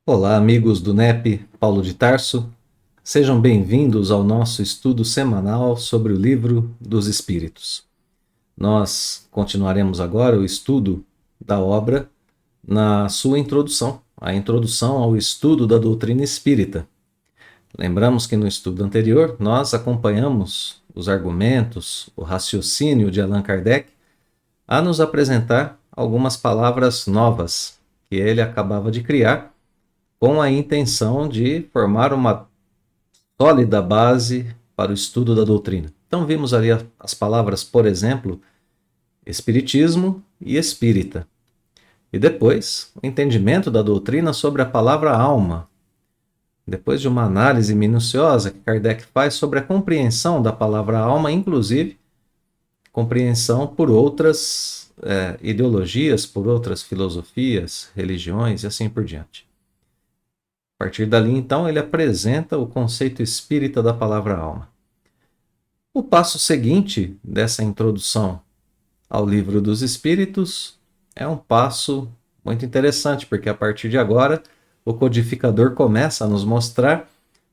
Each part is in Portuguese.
Olá, amigos do NEP Paulo de Tarso. Sejam bem-vindos ao nosso estudo semanal sobre o Livro dos Espíritos. Nós continuaremos agora o estudo da obra na sua introdução, a introdução ao estudo da doutrina espírita. Lembramos que no estudo anterior nós acompanhamos os argumentos, o raciocínio de Allan Kardec a nos apresentar algumas palavras novas que ele acabava de criar com a intenção de formar uma sólida base para o estudo da doutrina. Então vimos ali as palavras, por exemplo, espiritismo e espírita. E depois, o entendimento da doutrina sobre a palavra alma. Depois de uma análise minuciosa que Kardec faz sobre a compreensão da palavra alma, inclusive compreensão por outras ideologias, por outras filosofias, religiões e assim por diante. A partir dali, então, ele apresenta o conceito espírita da palavra alma. O passo seguinte dessa introdução ao Livro dos Espíritos é um passo muito interessante, porque a partir de agora o codificador começa a nos mostrar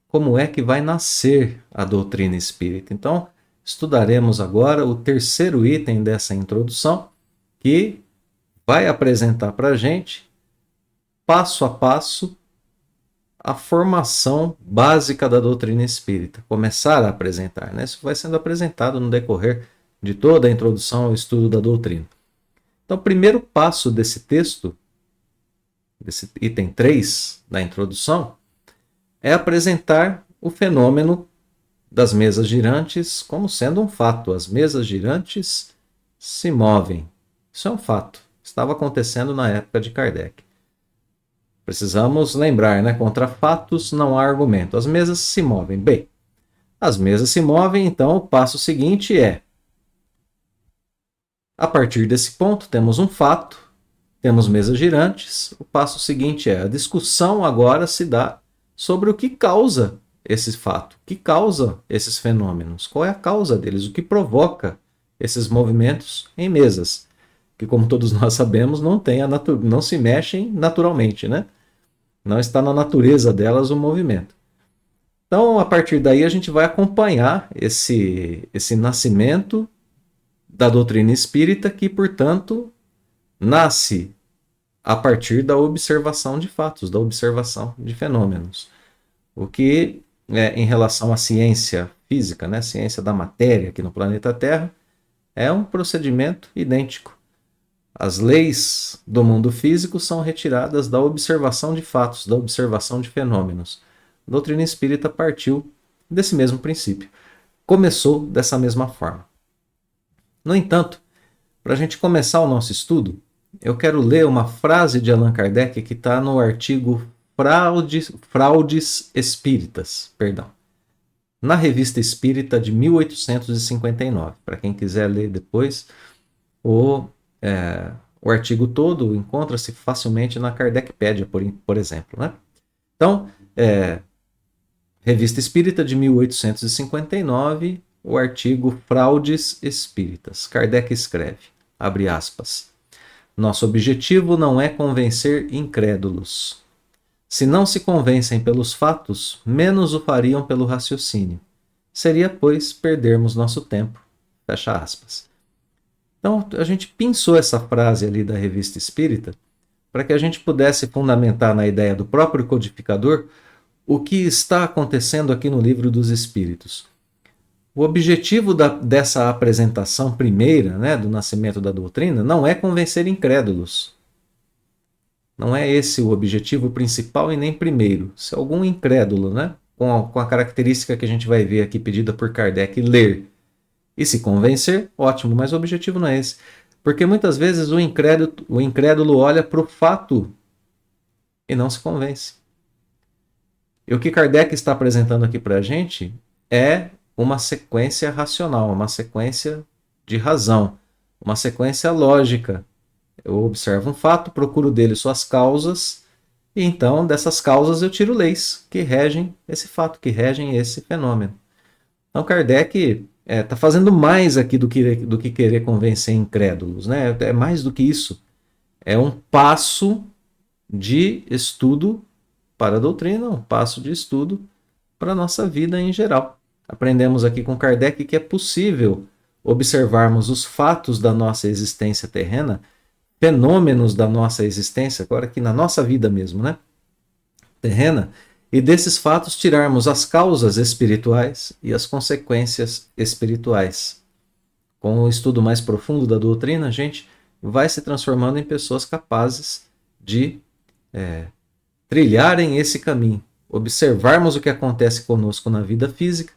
como é que vai nascer a doutrina espírita. Então, estudaremos agora o terceiro item dessa introdução, que vai apresentar para a gente, passo a passo, a formação básica da doutrina espírita, começar a apresentar, né? Isso vai sendo apresentado no decorrer de toda a introdução ao estudo da doutrina. Então, o primeiro passo desse texto, desse item 3 da introdução, é apresentar o fenômeno das mesas girantes como sendo um fato. As mesas girantes se movem. Isso é um fato. Estava acontecendo na época de Kardec. Precisamos lembrar, né? Contra fatos não há argumento. As mesas se movem. Bem, as mesas se movem, então o passo seguinte é: a partir desse ponto, temos um fato, temos mesas girantes. O passo seguinte é: a discussão agora se dá sobre o que causa esse fato, o que causa esses fenômenos, qual é a causa deles, o que provoca esses movimentos em mesas, que, como todos nós sabemos, não se mexem naturalmente, né? Não está na natureza delas o movimento. Então, a partir daí, a gente vai acompanhar esse nascimento da doutrina espírita, que, portanto, nasce a partir da observação de fatos, da observação de fenômenos. O que, em relação à ciência física, né, ciência da matéria aqui no planeta Terra, é um procedimento idêntico. As leis do mundo físico são retiradas da observação de fatos, da observação de fenômenos. A doutrina espírita partiu desse mesmo princípio. Começou dessa mesma forma. No entanto, para a gente começar o nosso estudo, eu quero ler uma frase de Allan Kardec que está no artigo Fraudes Espíritas, na Revista Espírita de 1859. Para quem quiser ler depois, o artigo todo encontra-se facilmente na Kardecpédia, por exemplo, né? Então, Revista Espírita de 1859, o artigo Fraudes Espíritas. Kardec escreve, abre aspas: nosso objetivo não é convencer incrédulos. Se não se convencem pelos fatos, menos o fariam pelo raciocínio. Seria, pois, perdermos nosso tempo. Fecha aspas. Então, a gente pensou essa frase ali da Revista Espírita para que a gente pudesse fundamentar na ideia do próprio codificador o que está acontecendo aqui no Livro dos Espíritos. O objetivo dessa apresentação primeira, né, do nascimento da doutrina, não é convencer incrédulos. Não é esse o objetivo principal e nem primeiro. Se algum incrédulo, né, com a característica que a gente vai ver aqui pedida por Kardec, ler e se convencer, ótimo, mas o objetivo não é esse. Porque muitas vezes o incrédulo olha para o fato e não se convence. E o que Kardec está apresentando aqui para a gente é uma sequência racional, uma sequência de razão, uma sequência lógica. Eu observo um fato, procuro dele suas causas, e então dessas causas eu tiro leis que regem esse fato, que regem esse fenômeno. Então Kardec está fazendo mais aqui do que querer convencer incrédulos, né? É mais do que isso. É um passo de estudo para a doutrina, um passo de estudo para a nossa vida em geral. Aprendemos aqui com Kardec que é possível observarmos os fatos da nossa existência terrena, fenômenos da nossa existência, agora aqui na nossa vida mesmo, né? Terrena, e desses fatos tirarmos as causas espirituais e as consequências espirituais. Com o estudo mais profundo da doutrina, a gente vai se transformando em pessoas capazes de trilharem esse caminho, observarmos o que acontece conosco na vida física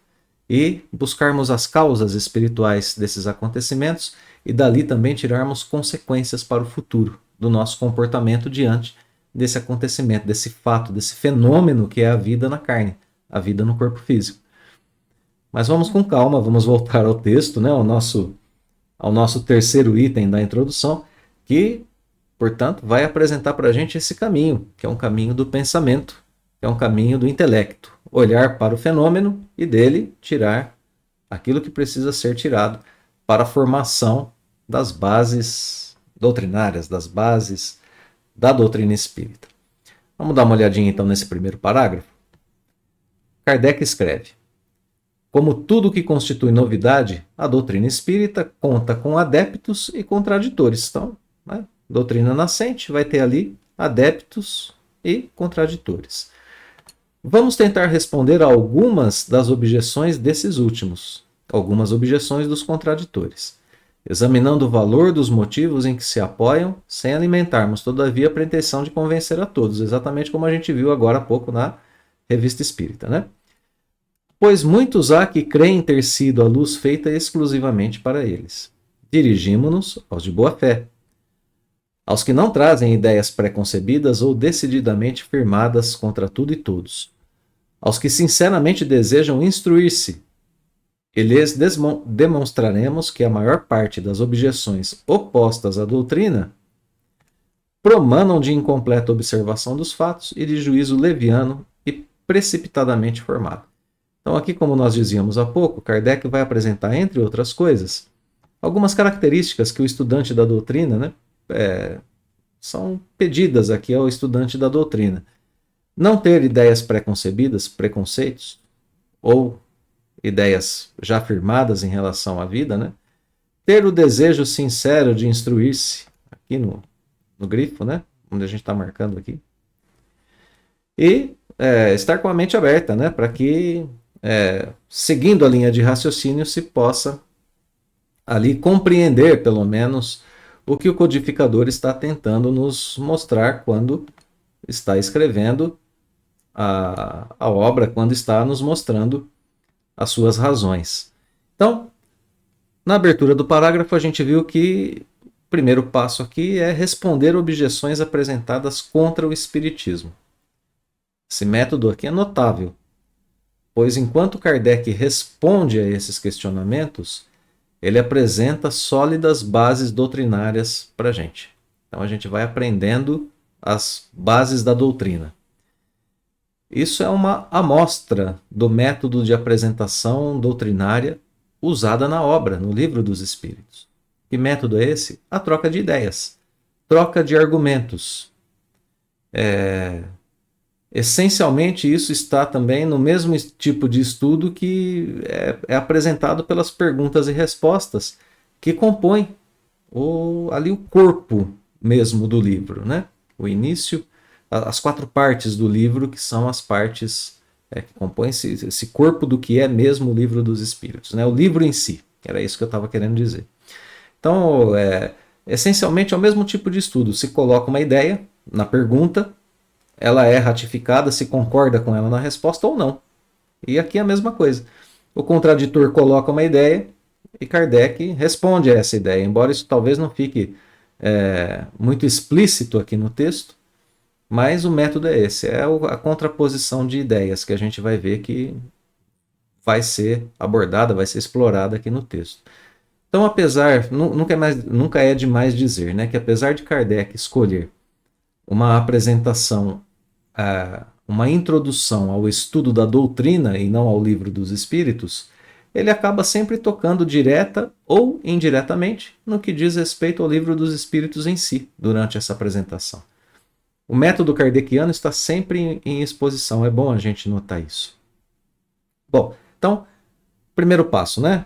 e buscarmos as causas espirituais desses acontecimentos e dali também tirarmos consequências para o futuro do nosso comportamento diante desse acontecimento, desse fato, desse fenômeno que é a vida na carne, a vida no corpo físico. Mas vamos com calma, vamos voltar ao texto, né, ao nosso terceiro item da introdução, que, portanto, vai apresentar para a gente esse caminho, que é um caminho do pensamento, que é um caminho do intelecto. Olhar para o fenômeno e dele tirar aquilo que precisa ser tirado para a formação das bases doutrinárias, das bases da doutrina espírita. Vamos dar uma olhadinha então nesse primeiro parágrafo. Kardec escreve: como tudo que constitui novidade, a doutrina espírita conta com adeptos e contraditores. Então, né, doutrina nascente vai ter ali adeptos e contraditores. Vamos tentar responder a algumas das objeções desses últimos, algumas objeções dos contraditores, examinando o valor dos motivos em que se apoiam, sem alimentarmos, todavia, a pretensão de convencer a todos, exatamente como a gente viu agora há pouco na Revista Espírita, né? Pois muitos há que creem ter sido a luz feita exclusivamente para eles. Dirigimo-nos aos de boa fé, aos que não trazem ideias preconcebidas ou decididamente firmadas contra tudo e todos, aos que sinceramente desejam instruir-se, e lhes demonstraremos que a maior parte das objeções opostas à doutrina promanam de incompleta observação dos fatos e de juízo leviano e precipitadamente formado. Então aqui, como nós dizíamos há pouco, Kardec vai apresentar, entre outras coisas, algumas características que o estudante da doutrina, né, são pedidas aqui ao estudante da doutrina. Não ter ideias preconcebidas, preconceitos, ou ideias já firmadas em relação à vida, né? Ter o desejo sincero de instruir-se, aqui no grifo, né? Onde a gente está marcando aqui. E estar com a mente aberta, né? Para que, seguindo a linha de raciocínio, se possa ali compreender, pelo menos, o que o codificador está tentando nos mostrar quando está escrevendo a obra, quando está nos mostrando as suas razões. Então, na abertura do parágrafo, a gente viu que o primeiro passo aqui é responder objeções apresentadas contra o Espiritismo. Esse método aqui é notável, pois enquanto Kardec responde a esses questionamentos, ele apresenta sólidas bases doutrinárias para a gente. Então a gente vai aprendendo as bases da doutrina. Isso é uma amostra do método de apresentação doutrinária usada na obra, no Livro dos Espíritos. Que método é esse? A troca de ideias, troca de argumentos. Essencialmente, isso está também no mesmo tipo de estudo que é apresentado pelas perguntas e respostas que compõem ali o corpo mesmo do livro, né? O início, as 4 partes do livro, que são as partes que compõem esse corpo do que é mesmo o Livro dos Espíritos, né? O livro em si, era isso que eu estava querendo dizer. Então, essencialmente é o mesmo tipo de estudo. Se coloca uma ideia na pergunta, ela é ratificada, se concorda com ela na resposta ou não. E aqui é a mesma coisa. O contraditor coloca uma ideia e Kardec responde a essa ideia, embora isso talvez não fique muito explícito aqui no texto, mas o método é esse, é a contraposição de ideias que a gente vai ver que vai ser abordada, vai ser explorada aqui no texto. Então, nunca é demais dizer, né, que apesar de Kardec escolher uma apresentação, uma introdução ao estudo da doutrina e não ao Livro dos Espíritos, ele acaba sempre tocando direta ou indiretamente no que diz respeito ao Livro dos Espíritos em si, durante essa apresentação. O método kardeciano está sempre em exposição, é bom a gente notar isso. Bom, então, primeiro passo, né?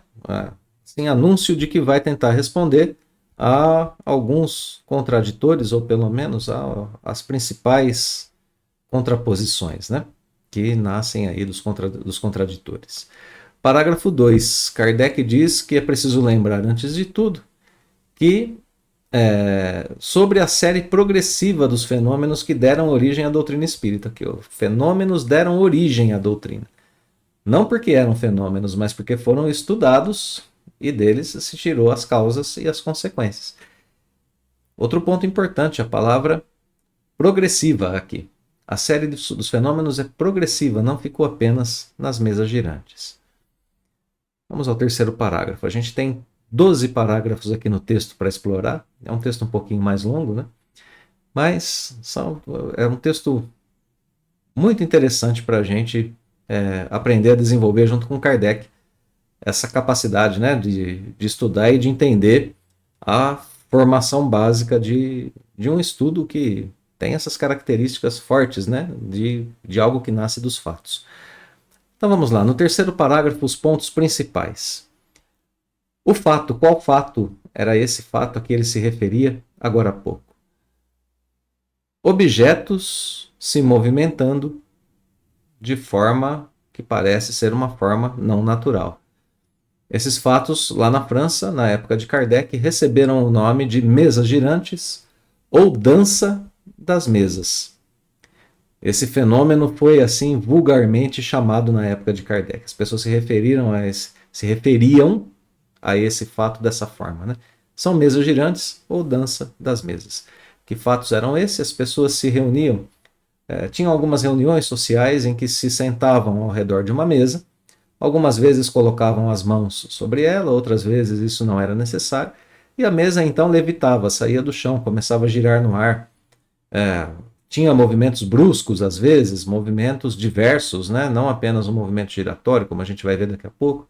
Sem anúncio de que vai tentar responder a alguns contraditores, ou pelo menos as principais contraposições, né? Que nascem aí dos contraditores. Parágrafo 2. Kardec diz que é preciso lembrar, antes de tudo, que sobre a série progressiva dos fenômenos que deram origem à doutrina espírita, que os fenômenos deram origem à doutrina. Não porque eram fenômenos, mas porque foram estudados e deles se tirou as causas e as consequências. Outro ponto importante, a palavra progressiva aqui. A série dos fenômenos é progressiva, não ficou apenas nas mesas girantes. Vamos ao terceiro parágrafo. A gente tem 12 parágrafos aqui no texto para explorar. É um texto um pouquinho mais longo, né? Mas é um texto muito interessante para a gente aprender a desenvolver junto com Kardec essa capacidade, né, de estudar e de entender a formação básica de um estudo que tem essas características fortes, né, de algo que nasce dos fatos. Então vamos lá, no terceiro parágrafo, os pontos principais. O fato, qual fato era esse fato a que ele se referia agora há pouco? Objetos se movimentando de forma que parece ser uma forma não natural. Esses fatos, lá na França, na época de Kardec, receberam o nome de mesas girantes ou dança das mesas. Esse fenômeno foi assim vulgarmente chamado na época de Kardec. As pessoas se referiam a esse fato dessa forma, né? São mesas girantes ou dança das mesas. Que fatos eram esses? As pessoas se reuniam. Tinham algumas reuniões sociais em que se sentavam ao redor de uma mesa. Algumas vezes colocavam as mãos sobre ela, outras vezes isso não era necessário. E a mesa então levitava, saía do chão, começava a girar no ar. Tinha movimentos bruscos às vezes, movimentos diversos, né? Não apenas um movimento giratório, como a gente vai ver daqui a pouco.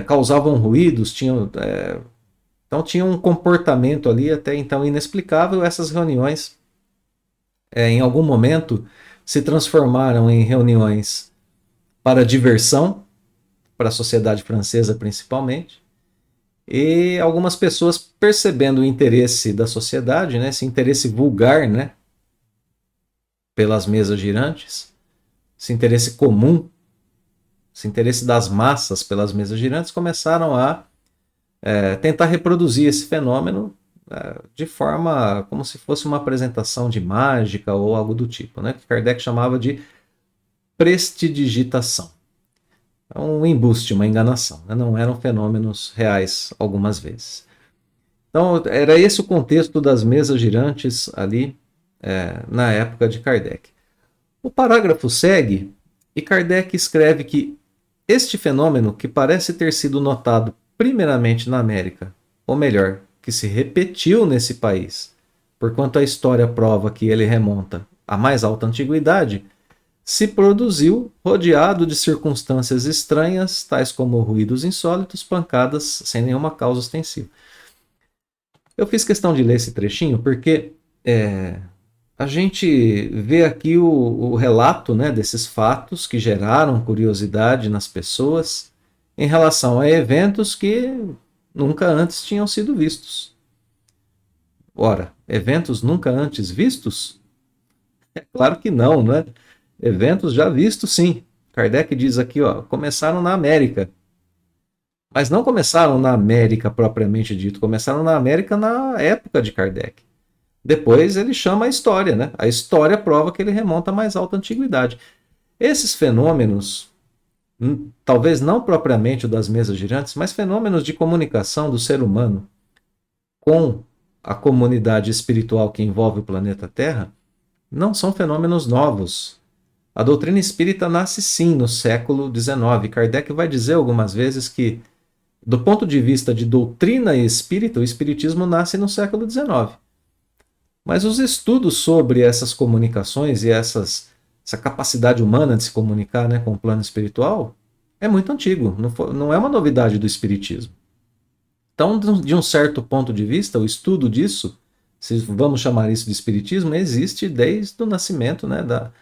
Causavam ruídos, então tinha um comportamento ali até então inexplicável. Essas reuniões, em algum momento, se transformaram em reuniões para diversão, para a sociedade francesa principalmente, e algumas pessoas, percebendo o interesse da sociedade, né, esse interesse vulgar, né, pelas mesas girantes, esse interesse comum, esse interesse das massas pelas mesas girantes, começaram a tentar reproduzir esse fenômeno de forma como se fosse uma apresentação de mágica ou algo do tipo, né, que Kardec chamava de prestidigitação. Um embuste, uma enganação, né? Não eram fenômenos reais algumas vezes. Então era esse o contexto das mesas girantes ali na época de Kardec. O parágrafo segue e Kardec escreve que este fenômeno, que parece ter sido notado primeiramente na América, ou melhor, que se repetiu nesse país, porquanto a história prova que ele remonta à mais alta antiguidade, se produziu rodeado de circunstâncias estranhas, tais como ruídos insólitos, pancadas sem nenhuma causa ostensiva. Eu fiz questão de ler esse trechinho porque a gente vê aqui o relato, né, desses fatos que geraram curiosidade nas pessoas em relação a eventos que nunca antes tinham sido vistos. Ora, eventos nunca antes vistos? É claro que não, né? Eventos já vistos, sim. Kardec diz aqui, começaram na América. Mas não começaram na América propriamente dito, começaram na América na época de Kardec. Depois ele chama a história, né? A história prova que ele remonta à mais alta antiguidade. Esses fenômenos, talvez não propriamente o das mesas girantes, mas fenômenos de comunicação do ser humano com a comunidade espiritual que envolve o planeta Terra, não são fenômenos novos. A doutrina espírita nasce sim no século XIX. Kardec vai dizer algumas vezes que, do ponto de vista de doutrina espírita, o espiritismo nasce no século XIX. Mas os estudos sobre essas comunicações e essa capacidade humana de se comunicar, né, com o plano espiritual é muito antigo, não é uma novidade do espiritismo. Então, de um certo ponto de vista, o estudo disso se vamos chamar isso de espiritismo, existe desde o nascimento, né, da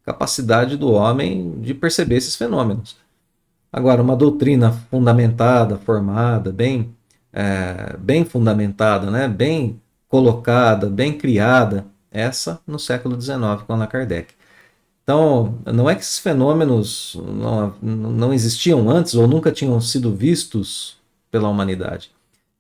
capacidade do homem de perceber esses fenômenos. Agora, uma doutrina fundamentada, formada, bem fundamentada, né, bem colocada, bem criada, essa no século XIX, com Allan Kardec. Então, não é que esses fenômenos não existiam antes ou nunca tinham sido vistos pela humanidade.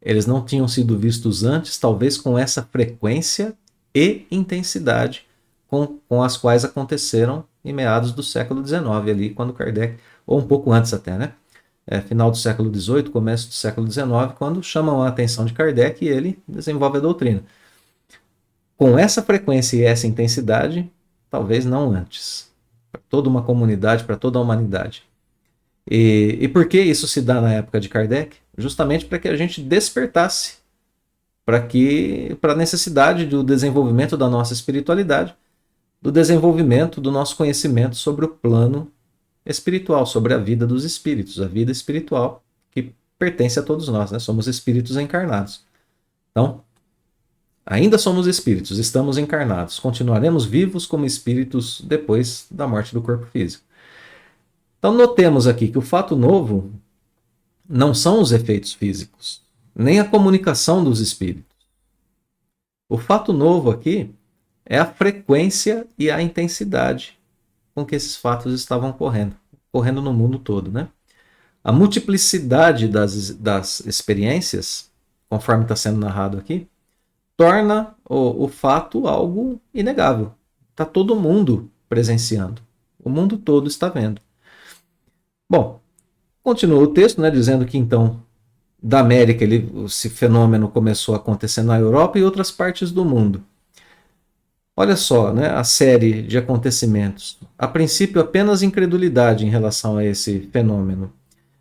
Eles não tinham sido vistos antes, talvez com essa frequência e intensidade com as quais aconteceram em meados do século XIX, ali, quando Kardec, ou um pouco antes até, né? Final do século XVIII, começo do século XIX, quando chamam a atenção de Kardec e ele desenvolve a doutrina. Com essa frequência e essa intensidade, talvez não antes. Para toda uma comunidade, para toda a humanidade. E por que isso se dá na época de Kardec? Justamente para que a gente despertasse para a necessidade do desenvolvimento da nossa espiritualidade, do desenvolvimento do nosso conhecimento sobre o plano espiritual, sobre a vida dos espíritos, a vida espiritual que pertence a todos nós, né? Somos espíritos encarnados. Então, ainda somos espíritos, estamos encarnados, continuaremos vivos como espíritos depois da morte do corpo físico. Então, notemos aqui que o fato novo não são os efeitos físicos, nem a comunicação dos espíritos. O fato novo aqui é a frequência e a intensidade com que esses fatos estavam correndo no mundo todo, né? A multiplicidade das experiências, conforme está sendo narrado aqui, torna o fato algo inegável. Está todo mundo presenciando. O mundo todo está vendo. Bom, continua o texto, né, dizendo que então da América esse fenômeno começou a acontecer na Europa e outras partes do mundo. Olha só, né, a série de acontecimentos. A princípio, apenas incredulidade em relação a esse fenômeno.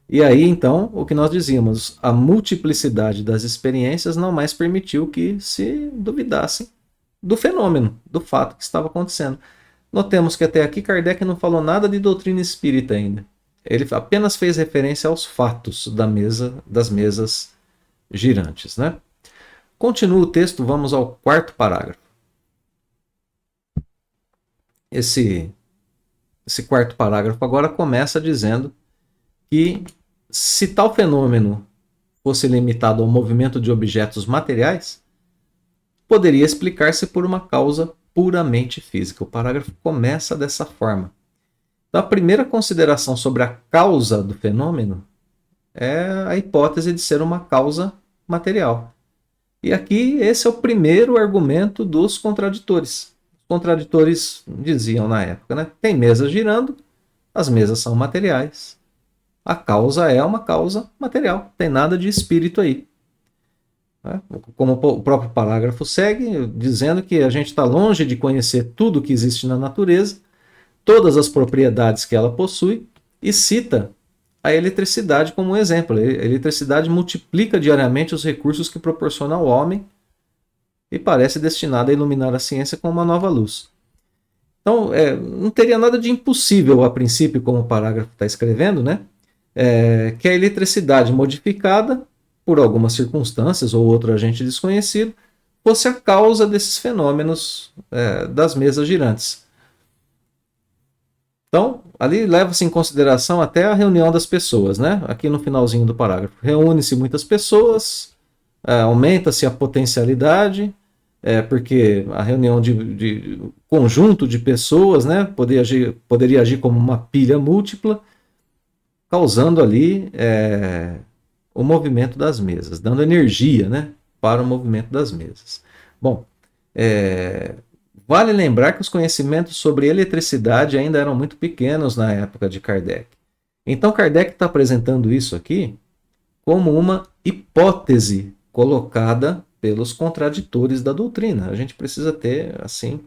E aí, então, o que nós dizíamos, a multiplicidade das experiências não mais permitiu que se duvidassem do fenômeno, do fato que estava acontecendo. Notemos que até aqui Kardec não falou nada de doutrina espírita ainda. Ele apenas fez referência aos fatos das mesas girantes, né? Continua o texto, vamos ao quarto parágrafo. Esse quarto parágrafo agora começa dizendo que se tal fenômeno fosse limitado ao movimento de objetos materiais, poderia explicar-se por uma causa puramente física. O parágrafo começa dessa forma. Então, a primeira consideração sobre a causa do fenômeno é a hipótese de ser uma causa material. E aqui esse é o primeiro argumento dos contraditores. Os contraditores diziam na época, né? Tem mesas girando, as mesas são materiais. A causa é uma causa material, não tem nada de espírito aí. Como o próprio parágrafo segue, dizendo que a gente está longe de conhecer tudo que existe na natureza, todas as propriedades que ela possui, e cita a eletricidade como um exemplo. A eletricidade multiplica diariamente os recursos que proporciona ao homem e parece destinada a iluminar a ciência com uma nova luz. Então, não teria nada de impossível a princípio, como o parágrafo está escrevendo, né? Que a eletricidade modificada por algumas circunstâncias ou outro agente desconhecido fosse a causa desses fenômenos das mesas girantes. Então, ali leva-se em consideração até a reunião das pessoas, né? Aqui no finalzinho do parágrafo. Reúne-se muitas pessoas, aumenta-se a potencialidade, porque a reunião de conjunto de pessoas, né, poderia agir como uma pilha múltipla, causando ali o movimento das mesas, dando energia, né, para o movimento das mesas. Bom, vale lembrar que os conhecimentos sobre eletricidade ainda eram muito pequenos na época de Kardec. Então Kardec está apresentando isso aqui como uma hipótese colocada pelos contraditores da doutrina. A gente precisa ter, assim,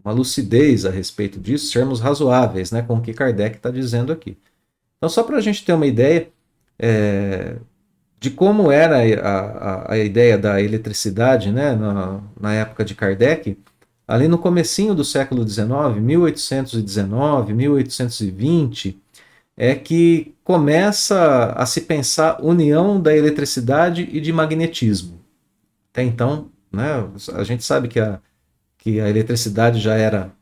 uma lucidez a respeito disso, sermos razoáveis, né, com o que Kardec está dizendo aqui. Então, só para a gente ter uma ideia de como era a ideia da eletricidade, né, na época de Kardec, ali no comecinho do século XIX, 1819, 1820, é que começa a se pensar união da eletricidade e de magnetismo. Até então, né, a gente sabe que a eletricidade já era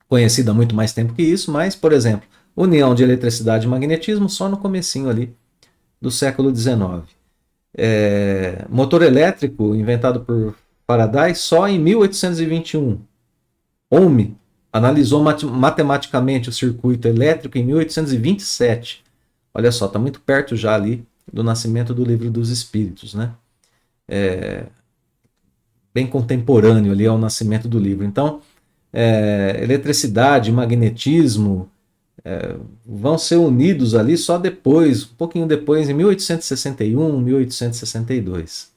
conhecida há muito mais tempo que isso, mas, por exemplo, união de eletricidade e magnetismo só no comecinho ali do século XIX. Motor elétrico inventado por Faraday só em 1821. Ohm analisou matematicamente o circuito elétrico em 1827. Olha só, está muito perto já ali do nascimento do Livro dos Espíritos, né? Bem contemporâneo ali ao nascimento do livro. Então, eletricidade, magnetismo vão ser unidos ali só depois, um pouquinho depois, em 1861, 1862.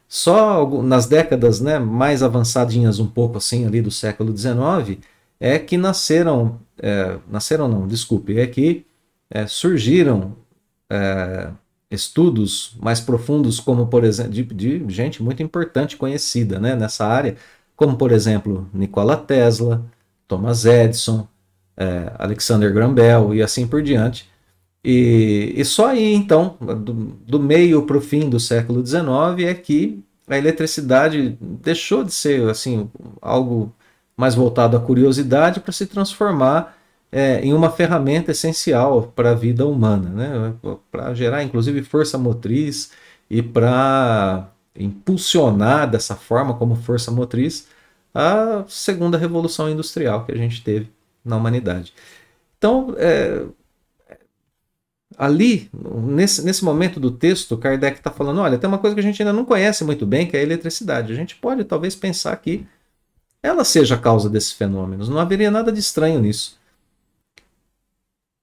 Só nas décadas, né, mais avançadinhas um pouco assim ali do século XIX é que nasceram não, desculpe, é que surgiram estudos mais profundos, como por exemplo, de gente muito importante conhecida, né, nessa área, como por exemplo Nikola Tesla, Thomas Edison, Alexander Graham Bell e assim por diante. E só aí, então, do meio para o fim do século XIX, é que a eletricidade deixou de ser assim algo mais voltado à curiosidade para se transformar em uma ferramenta essencial para a vida humana, né? Para gerar, inclusive, força motriz e para impulsionar dessa forma, como força motriz, a segunda revolução industrial que a gente teve na humanidade. Então, ali, nesse momento do texto, Kardec está falando, olha, tem uma coisa que a gente ainda não conhece muito bem, que é a eletricidade. A gente pode talvez pensar que ela seja a causa desses fenômenos. Não haveria nada de estranho nisso.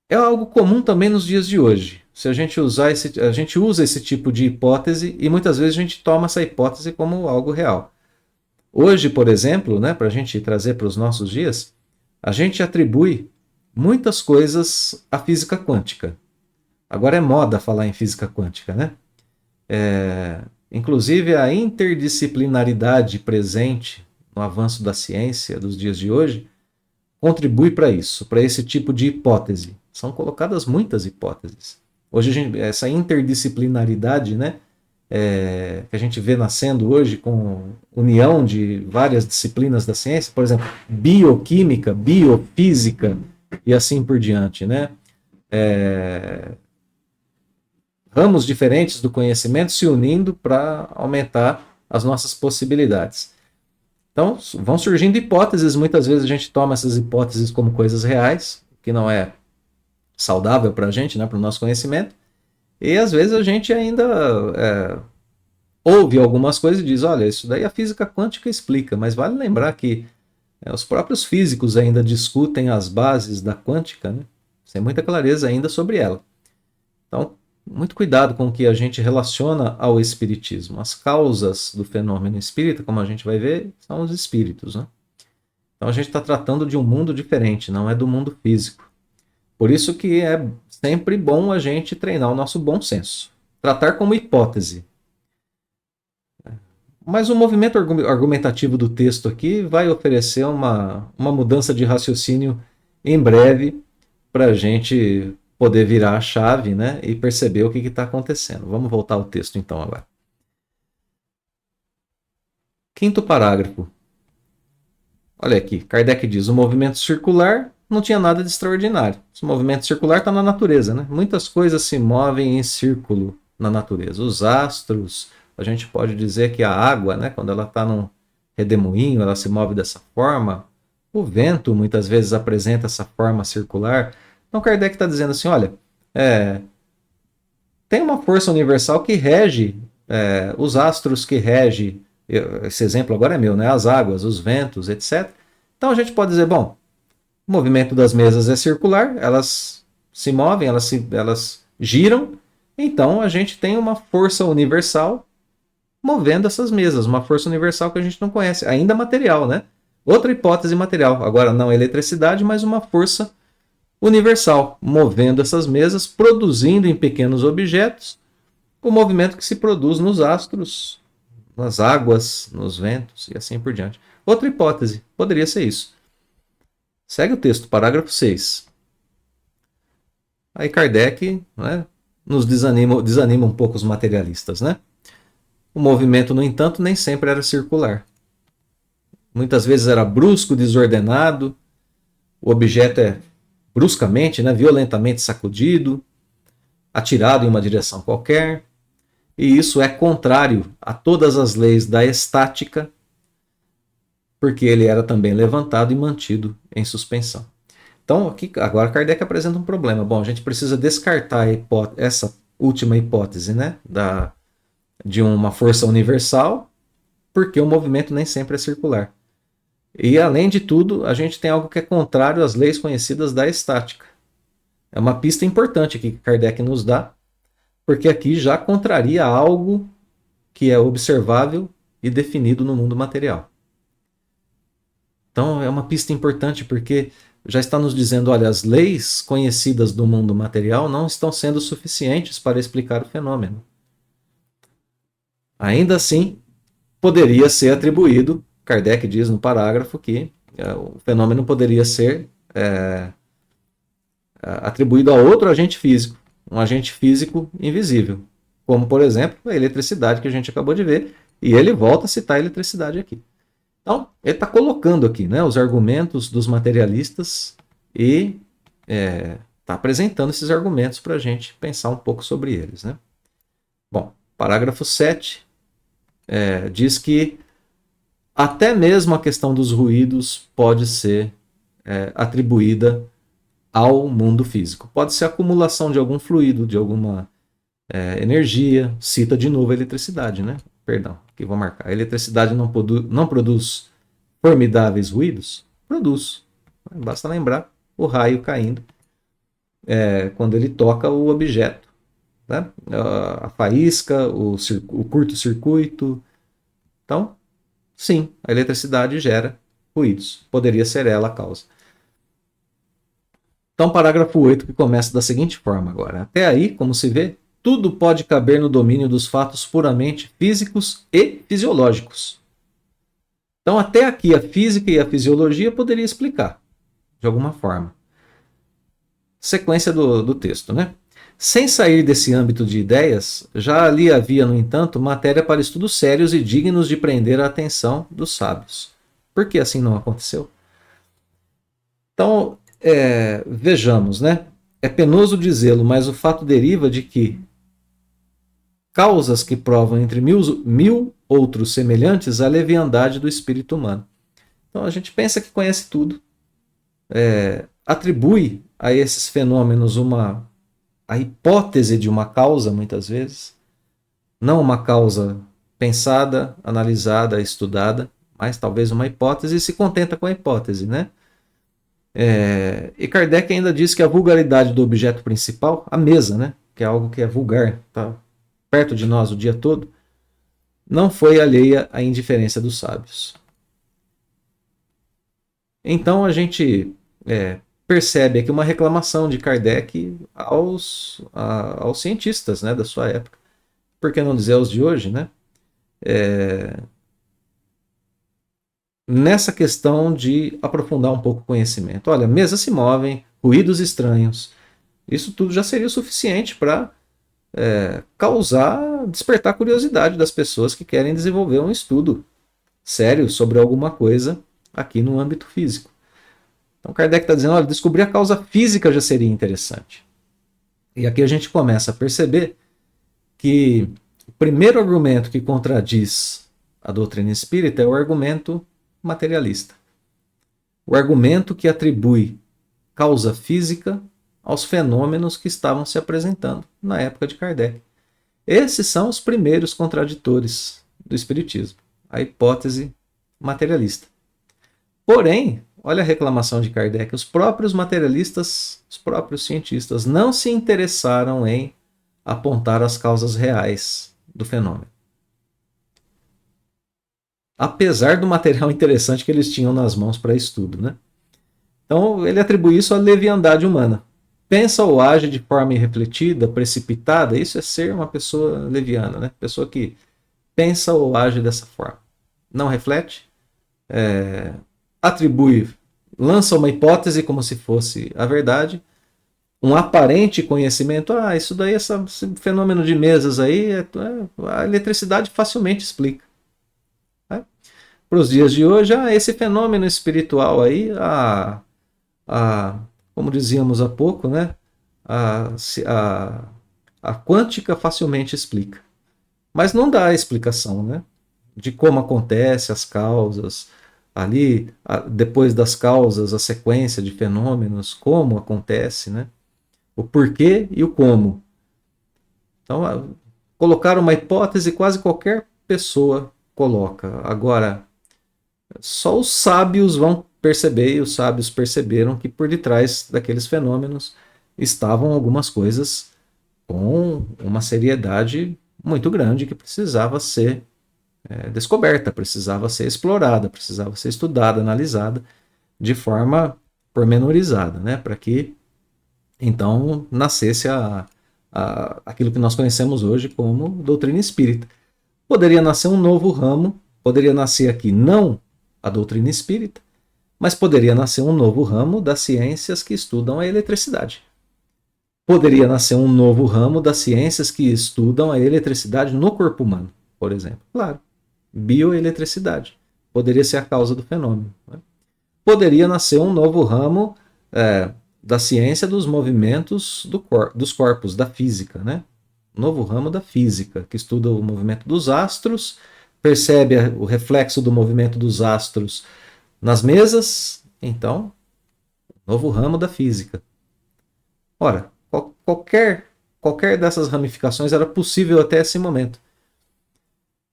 É algo comum também nos dias de hoje. Se a gente a gente usa esse tipo de hipótese e muitas vezes a gente toma essa hipótese como algo real. Hoje, por exemplo, né, para a gente trazer para os nossos dias, a gente atribui muitas coisas à física quântica. Agora é moda falar em física quântica, né? Inclusive a interdisciplinaridade presente no avanço da ciência dos dias de hoje contribui para isso, para esse tipo de hipótese. São colocadas muitas hipóteses. Hoje essa interdisciplinaridade, né, que a gente vê nascendo hoje com união de várias disciplinas da ciência, por exemplo, bioquímica, biofísica e assim por diante, né? Ramos diferentes do conhecimento se unindo para aumentar as nossas possibilidades. Então, vão surgindo hipóteses, muitas vezes a gente toma essas hipóteses como coisas reais, que não é saudável para a gente, né, para o nosso conhecimento, e às vezes a gente ainda ouve algumas coisas e diz, olha, isso daí a física quântica explica, mas vale lembrar que os próprios físicos ainda discutem as bases da quântica, né, sem muita clareza ainda sobre ela. Então, muito cuidado com o que a gente relaciona ao espiritismo. As causas do fenômeno espírita, como a gente vai ver, são os espíritos, né? Então a gente está tratando de um mundo diferente, não é do mundo físico. Por isso que é sempre bom a gente treinar o nosso bom senso. Tratar como hipótese. Mas o movimento argumentativo do texto aqui vai oferecer uma mudança de raciocínio em breve para a gente poder virar a chave, né, e perceber o que está acontecendo. Vamos voltar ao texto então agora. Quinto parágrafo. Olha aqui, Kardec diz, o movimento circular não tinha nada de extraordinário. Esse movimento circular está na natureza, né? Muitas coisas se movem em círculo na natureza. Os astros, a gente pode dizer que a água, né, quando ela está num redemoinho, ela se move dessa forma. O vento muitas vezes apresenta essa forma circular. Então Kardec está dizendo assim, olha, tem uma força universal que rege os astros, que rege, esse exemplo agora é meu, né, as águas, os ventos, etc. Então a gente pode dizer, bom, o movimento das mesas é circular, elas se movem, elas giram, então a gente tem uma força universal movendo essas mesas, uma força universal que a gente não conhece, ainda material, né? Outra hipótese material, agora não eletricidade, mas uma força universal, movendo essas mesas, produzindo em pequenos objetos o movimento que se produz nos astros, nas águas, nos ventos e assim por diante. Outra hipótese, poderia ser isso. Segue o texto, parágrafo 6. Aí Kardec, né, nos desanima um pouco os materialistas, né? O movimento, no entanto, nem sempre era circular. Muitas vezes era brusco, desordenado, o objeto é bruscamente, né, violentamente sacudido, atirado em uma direção qualquer, e isso é contrário a todas as leis da estática, porque ele era também levantado e mantido em suspensão. Então, aqui, agora Kardec apresenta um problema. Bom, a gente precisa descartar essa última hipótese, né, de uma força universal, porque o movimento nem sempre é circular. E, além de tudo, a gente tem algo que é contrário às leis conhecidas da estática. É uma pista importante que Kardec nos dá, porque aqui já contraria algo que é observável e definido no mundo material. Então é uma pista importante porque já está nos dizendo, olha, as leis conhecidas do mundo material não estão sendo suficientes para explicar o fenômeno. Ainda assim, poderia ser atribuído, Kardec diz no parágrafo que o fenômeno poderia ser atribuído a outro agente físico, um agente físico invisível, como, por exemplo, a eletricidade que a gente acabou de ver, e ele volta a citar a eletricidade aqui. Então, ele está colocando aqui, né, os argumentos dos materialistas e está apresentando esses argumentos para a gente pensar um pouco sobre eles. Né? Bom, parágrafo 7 diz que até mesmo a questão dos ruídos pode ser atribuída ao mundo físico. Pode ser acumulação de algum fluido, de alguma energia. Cita de novo a eletricidade, né? Perdão, aqui vou marcar. A eletricidade não produz formidáveis ruídos? Produz. Basta lembrar o raio caindo quando ele toca o objeto. Né? A faísca, o curto-circuito. Então, sim, a eletricidade gera ruídos. Poderia ser ela a causa. Então, parágrafo 8, que começa da seguinte forma agora. Até aí, como se vê, tudo pode caber no domínio dos fatos puramente físicos e fisiológicos. Então, até aqui, a física e a fisiologia poderia explicar, de alguma forma. Sequência do texto, né? Sem sair desse âmbito de ideias, já ali havia, no entanto, matéria para estudos sérios e dignos de prender a atenção dos sábios. Por que assim não aconteceu? Então, vejamos, né? É penoso dizê-lo, mas o fato deriva de que causas que provam entre mil outros semelhantes a leviandade do espírito humano. Então a gente pensa que conhece tudo, atribui a esses fenômenos a hipótese de uma causa, muitas vezes, não uma causa pensada, analisada, estudada, mas talvez uma hipótese e se contenta com a hipótese, né? E Kardec ainda diz que a vulgaridade do objeto principal, a mesa, né, que é algo que é vulgar, tá perto de nós o dia todo, não foi alheia à indiferença dos sábios. Então a gente percebe aqui uma reclamação de Kardec aos cientistas, né, da sua época. Por que não dizer aos de hoje, né? Nessa questão de aprofundar um pouco o conhecimento. Olha, mesas se movem, ruídos estranhos. Isso tudo já seria o suficiente para despertar a curiosidade das pessoas que querem desenvolver um estudo sério sobre alguma coisa aqui no âmbito físico. Então Kardec está dizendo, olha, descobrir a causa física já seria interessante. E aqui a gente começa a perceber que o primeiro argumento que contradiz a doutrina espírita é o argumento materialista. O argumento que atribui causa física aos fenômenos que estavam se apresentando na época de Kardec. Esses são os primeiros contraditores do espiritismo, a hipótese materialista. Porém, olha a reclamação de Kardec, os próprios materialistas, os próprios cientistas não se interessaram em apontar as causas reais do fenômeno. Apesar do material interessante que eles tinham nas mãos para estudo, né? Então, ele atribui isso à leviandade humana. Pensa ou age de forma irrefletida, precipitada, isso é ser uma pessoa leviana, né? Pessoa que pensa ou age dessa forma. Não reflete, atribui, lança uma hipótese como se fosse a verdade um aparente conhecimento, isso daí, esse fenômeno de mesas aí, a eletricidade facilmente explica. Né? Para os dias de hoje, esse fenômeno espiritual aí, como dizíamos há pouco, né? a, a, a quântica facilmente explica. Mas não dá a explicação, né? De como acontece, as causas, ali, depois das causas, a sequência de fenômenos, como acontece, né? O porquê e o como. Então, colocar uma hipótese quase qualquer pessoa coloca. Agora, só os sábios vão perceber, e os sábios perceberam que por detrás daqueles fenômenos estavam algumas coisas com uma seriedade muito grande que precisava ser descoberta, precisava ser explorada, precisava ser estudada, analisada de forma pormenorizada, né? Para que então nascesse aquilo que nós conhecemos hoje como doutrina espírita. Poderia nascer um novo ramo, poderia nascer aqui não a doutrina espírita, mas poderia nascer um novo ramo das ciências que estudam a eletricidade. Poderia nascer um novo ramo das ciências que estudam a eletricidade no corpo humano, por exemplo. Claro, bioeletricidade poderia ser a causa do fenômeno. Né? Poderia nascer um novo ramo da ciência dos movimentos dos corpos, da física, né? Novo ramo da física, que estuda o movimento dos astros, percebe o reflexo do movimento dos astros nas mesas, então, novo ramo da física. Ora, qualquer dessas ramificações era possível até esse momento.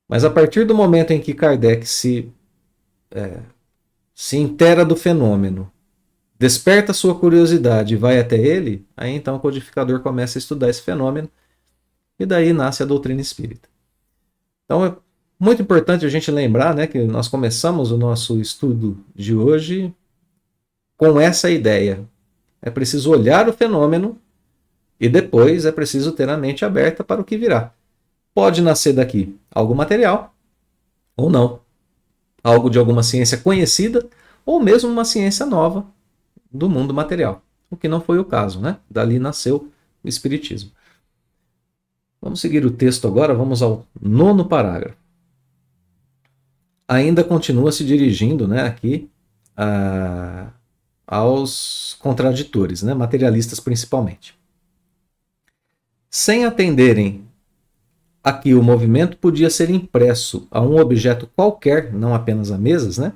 Mas a partir do momento em que Kardec se inteira do fenômeno, desperta sua curiosidade e vai até ele, aí então o codificador começa a estudar esse fenômeno e daí nasce a doutrina espírita. Então é muito importante a gente lembrar, né, que nós começamos o nosso estudo de hoje com essa ideia. É preciso olhar o fenômeno e depois é preciso ter a mente aberta para o que virá. Pode nascer daqui algo material ou não. Algo de alguma ciência conhecida ou mesmo uma ciência nova do mundo material. O que não foi o caso, né? Dali nasceu o Espiritismo. Vamos seguir o texto agora, vamos ao 9º parágrafo. Ainda continua se dirigindo, né, aqui aos contraditores, né, materialistas principalmente. Sem atenderem a que o movimento podia ser impresso a um objeto qualquer, não apenas a mesas, né?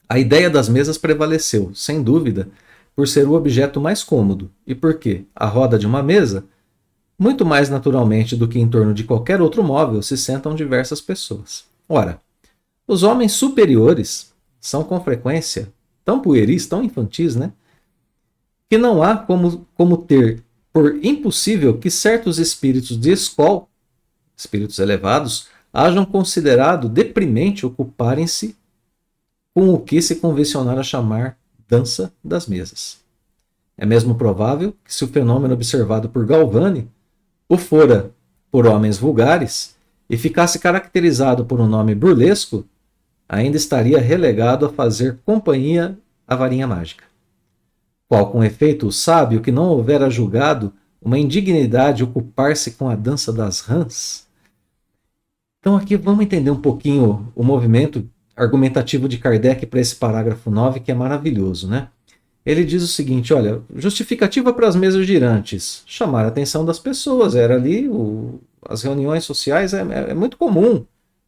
A ideia das mesas prevaleceu, sem dúvida, por ser o objeto mais cômodo e porque a roda de uma mesa, muito mais naturalmente do que em torno de qualquer outro móvel, se sentam diversas pessoas. Ora, os homens superiores são com frequência tão pueris, tão infantis, né? Que não há como ter por impossível que certos espíritos de escola, espíritos elevados, hajam considerado deprimente ocuparem-se com o que se convencionara chamar dança das mesas. É mesmo provável que se o fenômeno observado por Galvani o fora por homens vulgares e ficasse caracterizado por um nome burlesco, ainda estaria relegado a fazer companhia à varinha mágica. Qual com efeito o sábio que não houvera julgado uma indignidade ocupar-se com a dança das rãs? Então aqui vamos entender um pouquinho o movimento argumentativo de Kardec para esse parágrafo 9, que é maravilhoso, né? Ele diz o seguinte, olha, justificativa para as mesas girantes, chamar a atenção das pessoas, era ali, as reuniões sociais, é muito comum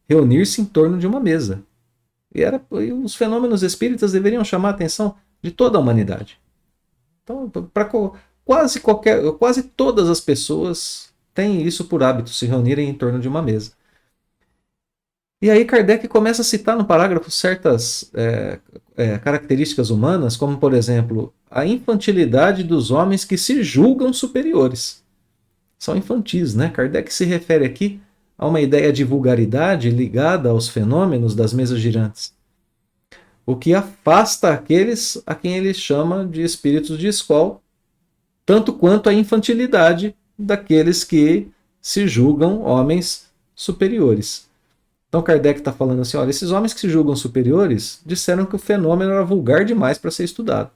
reunir-se em torno de uma mesa. E os fenômenos espíritas deveriam chamar a atenção de toda a humanidade. Então, para quase todas as pessoas têm isso por hábito, se reunirem em torno de uma mesa. E aí Kardec começa a citar no parágrafo certas características humanas, como, por exemplo, a infantilidade dos homens que se julgam superiores. São infantis, né? Kardec se refere aqui a uma ideia de vulgaridade ligada aos fenômenos das mesas girantes, o que afasta aqueles a quem ele chama de espíritos de escola, tanto quanto a infantilidade daqueles que se julgam homens superiores. Então Kardec está falando assim, olha, esses homens que se julgam superiores disseram que o fenômeno era vulgar demais para ser estudado.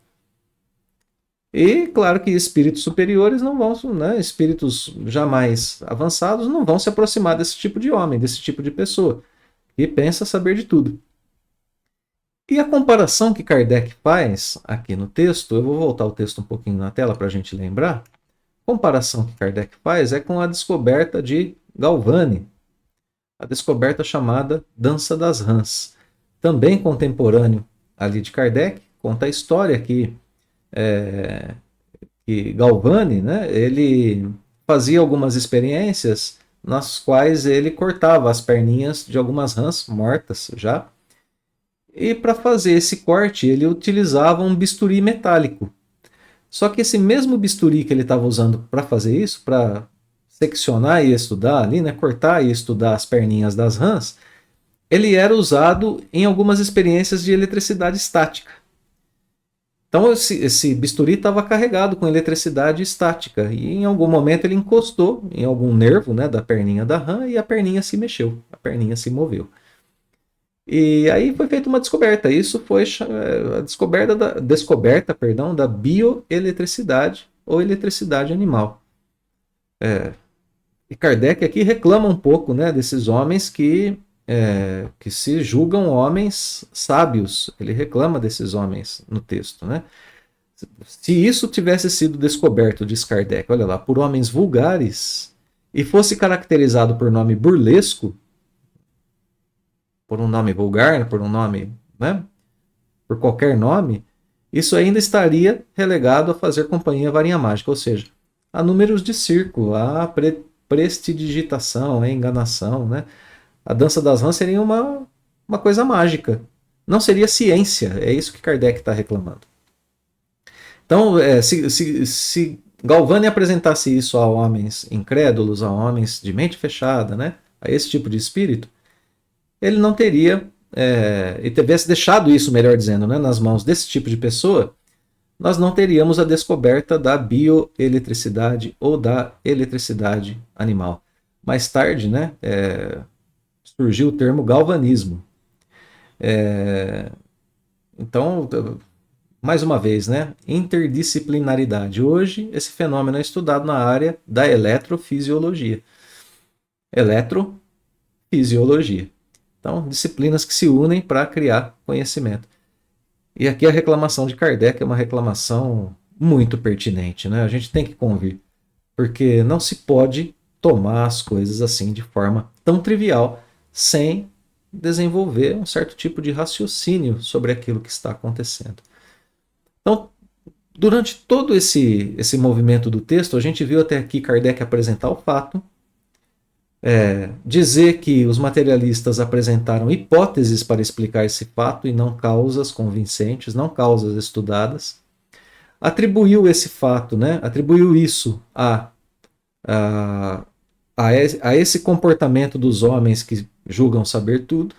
E claro que espíritos superiores não vão, né, espíritos jamais avançados não vão se aproximar desse tipo de homem, desse tipo de pessoa, que pensa saber de tudo. E a comparação que Kardec faz aqui no texto, eu vou voltar o texto um pouquinho na tela para a gente lembrar. A comparação que Kardec faz é com a descoberta de Galvani, a descoberta chamada Dança das Rãs. Também contemporâneo ali de Kardec, conta a história que Galvani, né, ele fazia algumas experiências nas quais ele cortava as perninhas de algumas rãs mortas já. E para fazer esse corte, ele utilizava um bisturi metálico. Só que esse mesmo bisturi que ele estava usando para fazer isso, para seccionar e estudar ali, né, cortar e estudar as perninhas das rãs, ele era usado em algumas experiências de eletricidade estática. Então esse bisturi estava carregado com eletricidade estática e em algum momento ele encostou em algum nervo, né, da perninha da rã e a perninha se mexeu, a perninha se moveu. E aí foi feita uma descoberta. Isso foi a descoberta, perdão, da bioeletricidade ou eletricidade animal. E Kardec aqui reclama um pouco, né, desses homens que se julgam homens sábios. Ele reclama desses homens no texto, né? Se isso tivesse sido descoberto, diz Kardec, olha lá, por homens vulgares e fosse caracterizado por nome burlesco, por um nome vulgar, por um nome, né, por qualquer nome, isso ainda estaria relegado a fazer companhia à varinha mágica, ou seja, a números de circo, a prestidigitação, a enganação, né? A dança das rãs seria uma coisa mágica. Não seria ciência, é isso que Kardec está reclamando. Então, se Galvani apresentasse isso a homens incrédulos, a homens de mente fechada, né, a esse tipo de espírito, ele não teria, e tivesse deixado isso, melhor dizendo, né, nas mãos desse tipo de pessoa, nós não teríamos a descoberta da bioeletricidade ou da eletricidade animal. Mais tarde, né, surgiu o termo galvanismo. Então, mais uma vez, né, interdisciplinaridade. Hoje, esse fenômeno é estudado na área da eletrofisiologia. Eletrofisiologia. Então, disciplinas que se unem para criar conhecimento. E aqui a reclamação de Kardec é uma reclamação muito pertinente, né? A gente tem que convir, porque não se pode tomar as coisas assim de forma tão trivial, sem desenvolver um certo tipo de raciocínio sobre aquilo que está acontecendo. Então, durante todo esse movimento do texto, a gente viu até aqui Kardec apresentar o fato, dizer que os materialistas apresentaram hipóteses para explicar esse fato e não causas convincentes, não causas estudadas, atribuiu esse fato, né, atribuiu isso a, a esse comportamento dos homens que julgam saber tudo,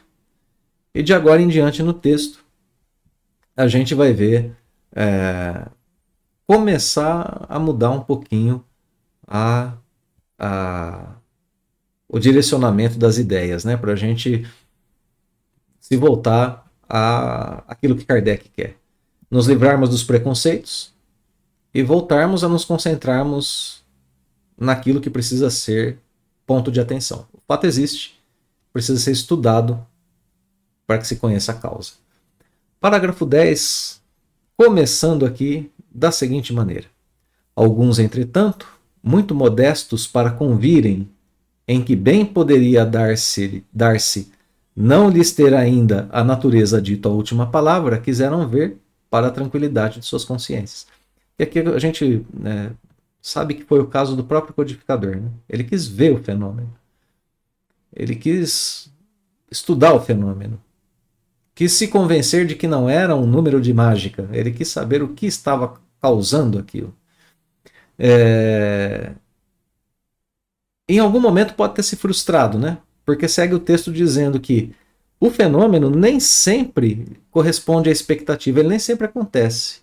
e de agora em diante no texto a gente vai ver começar a mudar um pouquinho a o direcionamento das ideias, né, para a gente se voltar a aquilo que Kardec quer. Nos livrarmos dos preconceitos e voltarmos a nos concentrarmos naquilo que precisa ser ponto de atenção. O fato existe, precisa ser estudado para que se conheça a causa. Parágrafo 10, começando aqui da seguinte maneira. Alguns, entretanto, muito modestos para convirem em que bem poderia dar-se não lhes ter ainda a natureza dita a última palavra, quiseram ver para a tranquilidade de suas consciências. E aqui a gente sabe que foi o caso do próprio codificador. Né? Ele quis ver o fenômeno. Ele quis estudar o fenômeno. Quis se convencer de que não era um número de mágica. Ele quis saber o que estava causando aquilo. Em algum momento pode ter se frustrado, né? Porque segue o texto dizendo que o fenômeno nem sempre corresponde à expectativa, ele nem sempre acontece.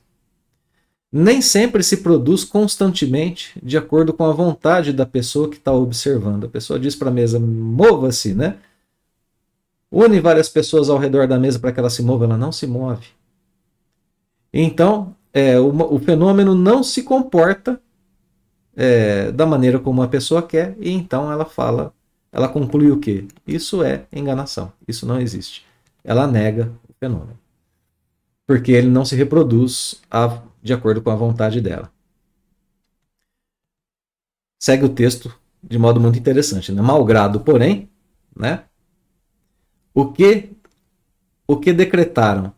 Nem sempre se produz constantemente de acordo com a vontade da pessoa que está observando. A pessoa diz para a mesa, mova-se, né? Une várias pessoas ao redor da mesa para que ela se mova, ela não se move. Então, o fenômeno não se comporta da maneira como a pessoa quer, e então ela conclui o quê? Isso é enganação, isso não existe. Ela nega o fenômeno, porque ele não se reproduz de acordo com a vontade dela. Segue o texto de modo muito interessante, né? Malgrado, porém, né? O que decretaram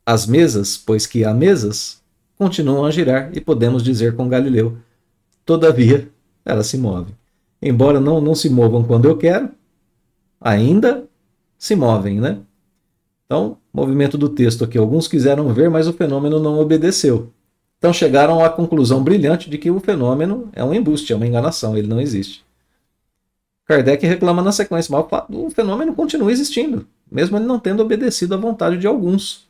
as mesas, pois que há mesas, continuam a girar, e podemos dizer com Galileu: todavia, elas se movem. Embora não se movam quando eu quero, ainda se movem, né? Então, movimento do texto aqui. Alguns quiseram ver, mas o fenômeno não obedeceu. Então chegaram à conclusão brilhante de que o fenômeno é um embuste, é uma enganação, ele não existe. Kardec reclama na sequência, mas o fenômeno continua existindo, mesmo ele não tendo obedecido à vontade de alguns.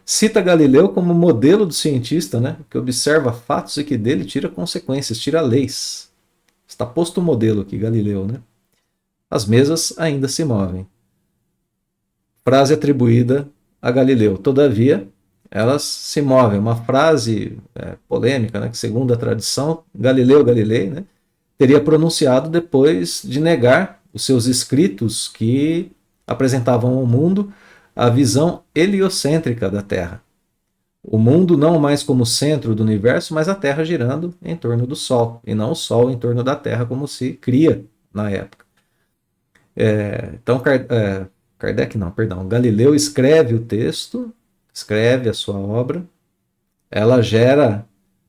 Cita Galileu como modelo do cientista, né, que observa fatos e que dele tira consequências, tira leis. Está posto o modelo aqui, Galileu. Né? As mesas ainda se movem. Frase atribuída a Galileu. Todavia, elas se movem. Uma frase polêmica, né, que segundo a tradição, Galileu Galilei, né, teria pronunciado depois de negar os seus escritos que apresentavam ao mundo a visão heliocêntrica da Terra. O mundo não mais como centro do universo, mas a Terra girando em torno do Sol, e não o Sol em torno da Terra, como se cria na época. Então, Galileu escreve o texto, escreve a sua obra, ela gera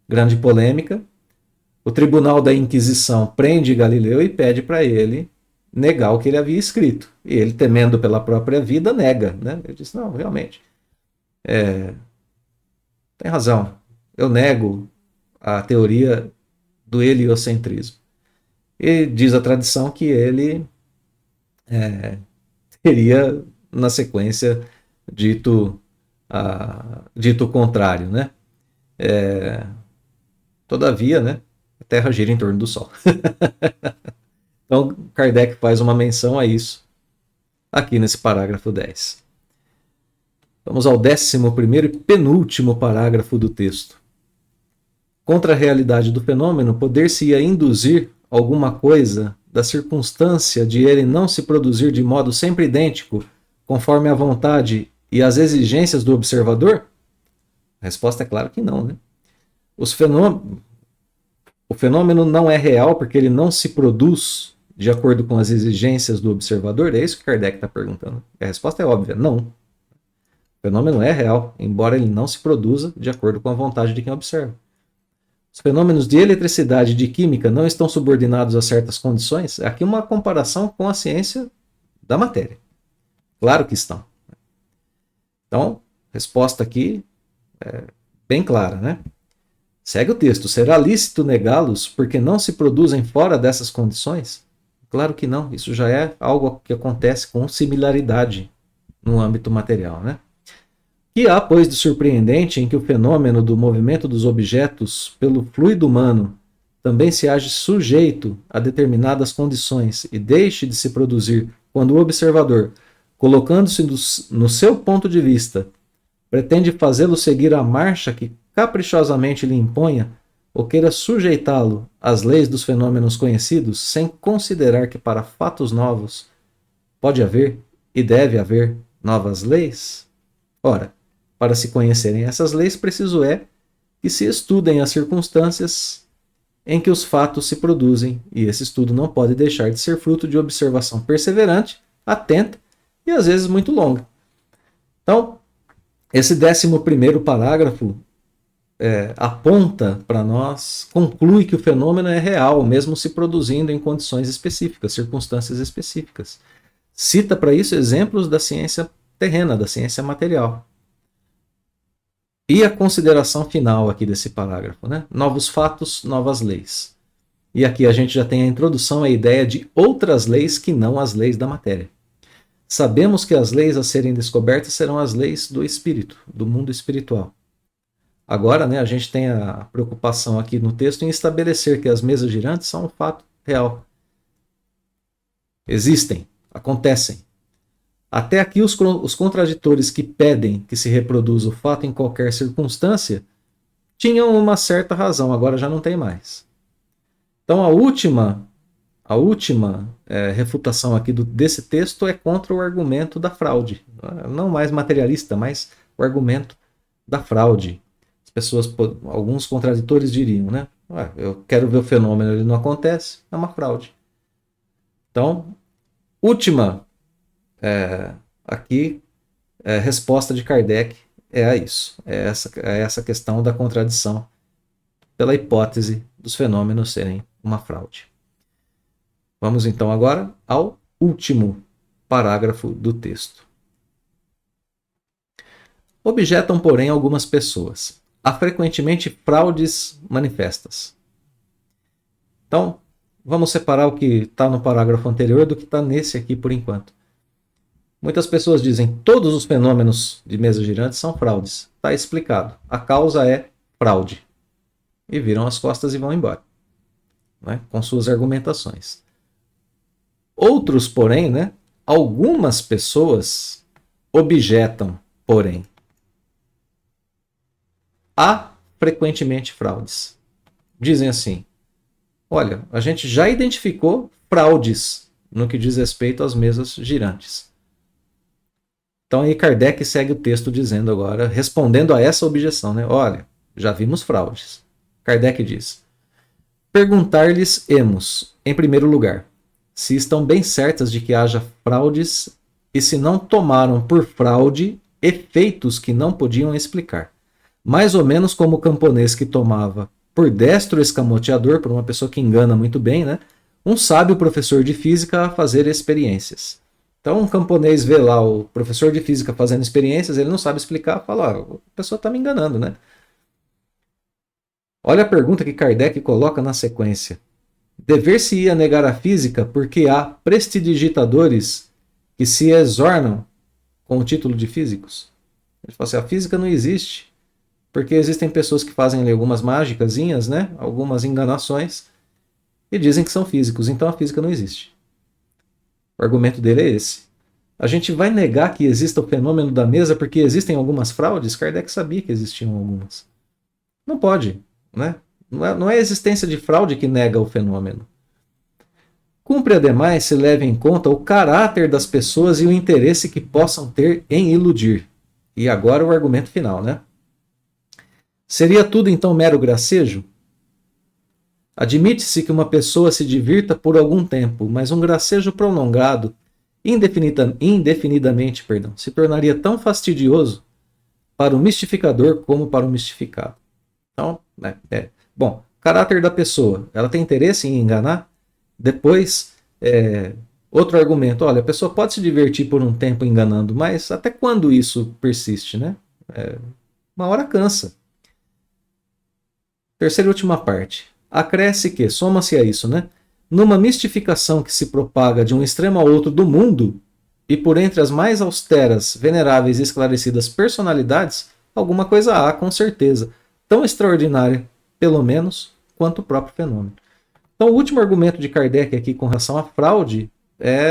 grande polêmica. O tribunal da Inquisição prende Galileu e pede para ele negar o que ele havia escrito. E ele, temendo pela própria vida, nega. Né? Ele diz, não, realmente, tem razão, eu nego a teoria do heliocentrismo. E diz a tradição que ele teria, na sequência, dito o contrário. Né? Todavia, né, a Terra gira em torno do Sol. Então, Kardec faz uma menção a isso aqui nesse parágrafo 10. Vamos ao 11º e penúltimo parágrafo do texto. Contra a realidade do fenômeno, poder-se-ia induzir alguma coisa da circunstância de ele não se produzir de modo sempre idêntico, conforme a vontade e as exigências do observador? A resposta é claro que não, né? O fenômeno não é real porque ele não se produz de acordo com as exigências do observador? É isso que Kardec está perguntando. A resposta é óbvia, não. O fenômeno é real, embora ele não se produza de acordo com a vontade de quem observa. Os fenômenos de eletricidade e de química não estão subordinados a certas condições? Aqui uma comparação com a ciência da matéria. Claro que estão. Então, resposta aqui é bem clara, né? Segue o texto. Será lícito negá-los porque não se produzem fora dessas condições? Claro que não. Isso já é algo que acontece com similaridade no âmbito material, né? Que há, pois, de surpreendente em que o fenômeno do movimento dos objetos pelo fluido humano também se age sujeito a determinadas condições e deixe de se produzir quando o observador, colocando-se no seu ponto de vista, pretende fazê-lo seguir a marcha que caprichosamente lhe imponha ou queira sujeitá-lo às leis dos fenômenos conhecidos, sem considerar que para fatos novos pode haver e deve haver novas leis? Ora, para se conhecerem essas leis, preciso é que se estudem as circunstâncias em que os fatos se produzem, e esse estudo não pode deixar de ser fruto de observação perseverante, atenta e às vezes muito longa. Então, esse 11º parágrafo aponta para nós, conclui que o fenômeno é real, mesmo se produzindo em condições específicas, circunstâncias específicas. Cita para isso exemplos da ciência terrena, da ciência material. E a consideração final aqui desse parágrafo, né? Novos fatos, novas leis. E aqui a gente já tem a introdução à ideia de outras leis que não as leis da matéria. Sabemos que as leis a serem descobertas serão as leis do espírito, do mundo espiritual. Agora, né, a gente tem a preocupação aqui no texto em estabelecer que as mesas girantes são um fato real. Existem, acontecem. Até aqui os contraditores que pedem que se reproduza o fato em qualquer circunstância tinham uma certa razão, agora já não tem mais. Então a última refutação aqui desse texto é contra o argumento da fraude. Não mais materialista, mas o argumento da fraude. As pessoas, alguns contraditores diriam, né? Eu quero ver o fenômeno, ele não acontece, é uma fraude. Então, última aqui resposta de Kardec é a isso. É essa questão da contradição pela hipótese dos fenômenos serem uma fraude. Vamos então agora ao último parágrafo do texto. Objetam, porém, algumas pessoas. Há frequentemente fraudes manifestas. Então, vamos separar o que está no parágrafo anterior do que está nesse aqui por enquanto. Muitas pessoas dizem que todos os fenômenos de mesa girante são fraudes. Está explicado. A causa é fraude. E viram as costas e vão embora, né, com suas argumentações. Outros, porém, né, algumas pessoas objetam, porém, há frequentemente fraudes. Dizem assim: olha, a gente já identificou fraudes no que diz respeito às mesas girantes. Então aí Kardec segue o texto dizendo agora, respondendo a essa objeção, né? Olha, já vimos fraudes. Kardec diz: perguntar-lhes-emos, em primeiro lugar, se estão bem certas de que haja fraudes e se não tomaram por fraude efeitos que não podiam explicar. Mais ou menos como o camponês que tomava por destro escamoteador, por uma pessoa que engana muito bem, né, um sábio professor de física a fazer experiências. Então um camponês vê lá o professor de física fazendo experiências, ele não sabe explicar, fala, a pessoa está me enganando, né? Olha a pergunta que Kardec coloca na sequência. Dever-se-ia negar a física porque há prestidigitadores que se exornam com o título de físicos? Ele fala assim, a física não existe, porque existem pessoas que fazem ali algumas mágicazinhas, né? Algumas enganações, e dizem que são físicos, então a física não existe. O argumento dele é esse. A gente vai negar que exista o fenômeno da mesa porque existem algumas fraudes? Kardec sabia que existiam algumas. Não pode, né? Não é a existência de fraude que nega o fenômeno. Cumpre ademais se leve em conta o caráter das pessoas e o interesse que possam ter em iludir. E agora o argumento final, né? Seria tudo então mero gracejo? Admite-se que uma pessoa se divirta por algum tempo, mas um gracejo prolongado, indefinidamente, se tornaria tão fastidioso para o mistificador como para o mistificado. Então, bom, caráter da pessoa, ela tem interesse em enganar? Depois, outro argumento, olha, a pessoa pode se divertir por um tempo enganando, mas até quando isso persiste, né? Uma hora cansa. Terceira e última parte. Acresce que, soma-se a isso, né? Numa mistificação que se propaga de um extremo ao outro do mundo, e por entre as mais austeras, veneráveis e esclarecidas personalidades, alguma coisa há, com certeza, tão extraordinária, pelo menos, quanto o próprio fenômeno. Então, o último argumento de Kardec aqui com relação à fraude